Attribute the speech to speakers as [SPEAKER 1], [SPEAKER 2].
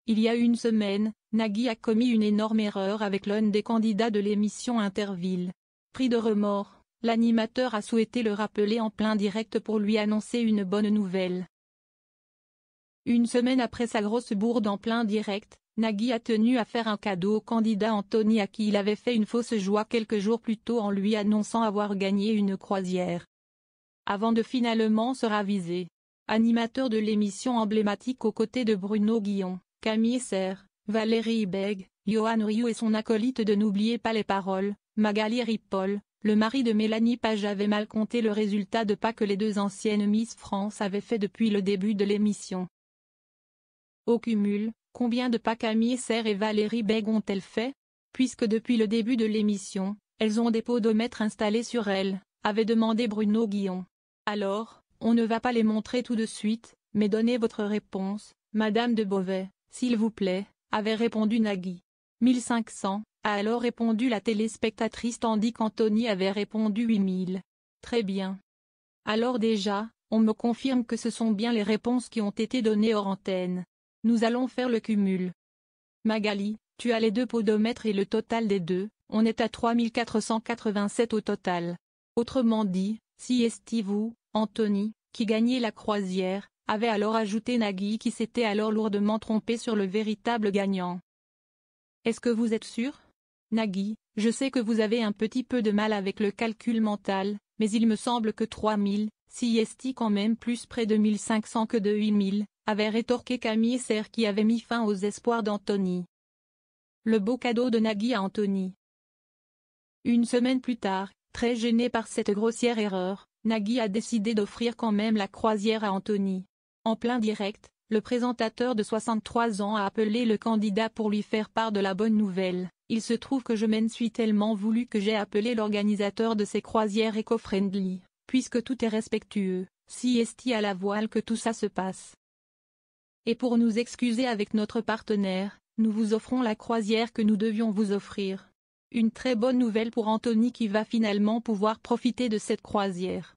[SPEAKER 1] Il y a une semaine, Nagui a commis une énorme erreur avec l'un des candidats de l'émission Interville. Pris de remords, l'animateur a souhaité le rappeler en plein direct pour lui annoncer une bonne nouvelle. Une semaine après sa grosse bourde en plein direct, Nagui a tenu à faire un cadeau au candidat Anthony à qui il avait fait une fausse joie quelques jours plus tôt en lui annonçant avoir gagné une croisière. Avant de finalement se raviser. Animateur de l'émission emblématique aux côtés de Bruno Guillon, Camille Serre, Valérie Bègue, Yoann Rioux et son acolyte de N'oubliez pas les paroles, Magali Ripoll, le mari de Mélanie Page avait mal compté le résultat de pas que les deux anciennes Miss France avaient fait depuis le début de l'émission. Au cumul, combien de pas Camille Serre et Valérie Bègue ont-elles fait? Puisque depuis le début de l'émission, elles ont des podomètres installés sur elles, avait demandé Bruno Guillon. Alors, on ne va pas les montrer tout de suite, mais donnez votre réponse, Madame de Beauvais, s'il vous plaît, avait répondu Nagui. 1500, a alors répondu la téléspectatrice tandis qu'Anthony avait répondu 8000. Très bien. Alors déjà, on me confirme que ce sont bien les réponses qui ont été données hors antenne. Nous allons faire le cumul. Magali, tu as les deux podomètres et le total des deux, on est à 3487 au total. Autrement dit, si vous, Anthony, qui gagnait la croisière, avait alors ajouté Nagui qui s'était alors lourdement trompé sur le véritable gagnant. Est-ce que vous êtes sûr? Nagui, je sais que vous avez un petit peu de mal avec le calcul mental, mais il me semble que 3000, si quand même plus près de 1500 que de 8000, avait rétorqué Camille Serre qui avait mis fin aux espoirs d'Anthony. Le beau cadeau de Nagui à Anthony. Une semaine plus tard, très gêné par cette grossière erreur, Nagui a décidé d'offrir quand même la croisière à Anthony. En plein direct, le présentateur de 63 ans a appelé le candidat pour lui faire part de la bonne nouvelle. Il se trouve que je m'en suis tellement voulu que j'ai appelé l'organisateur de ces croisières éco-friendly, puisque tout est respectueux, si à la voile que tout ça se passe. Et pour nous excuser avec notre partenaire, nous vous offrons la croisière que nous devions vous offrir. Une très bonne nouvelle pour Anthony qui va finalement pouvoir profiter de cette croisière.